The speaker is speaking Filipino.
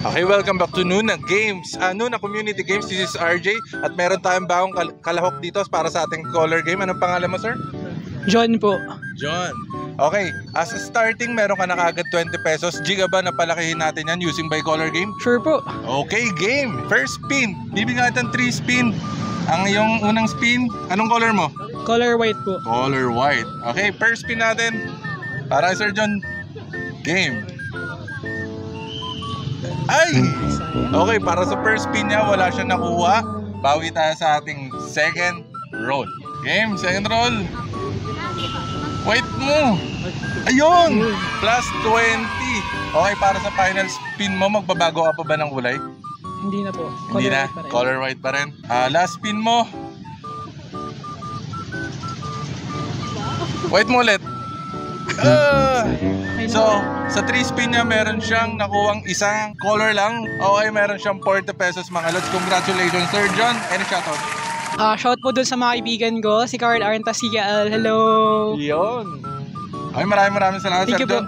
Okay, welcome back to Nuna Games, Nuna Community Games. This is RJ at meron tayong bagong kalahok dito para sa ating color game. Anong pangalan mo, sir? John po. John. Okay, as a starting, meron ka na kagad 20 pesos. Giga ba na palakihin natin yan using by color game? Sure po. Okay, game. First spin. Bibigyan natin 3 spin. Ang iyong unang spin, anong color mo? Color white po. Color white. Okay, first spin natin. Para Sir John. Game. Ay! Okay, para sa first spin niya, wala siya nakuha. Bawi tayo sa ating second roll. Game, second roll. Wait mo! Ayun! Plus 20. Okay, para sa final spin mo, magbabago ka pa ba ng kulay? Hindi na po. Hindi na, color white pa rin. Last spin mo. Wait mo ulit. So, sa 3 spin niya, meron siyang nakuwang isang color lang. Okay, meron siyang 40 pesos mga lods. Congratulations, Sir John. Any shoutout? Shout po dun sa mga kaibigan ko, si Carl Arntasial. Hello! Yun. Okay, maraming salamat, Sir John.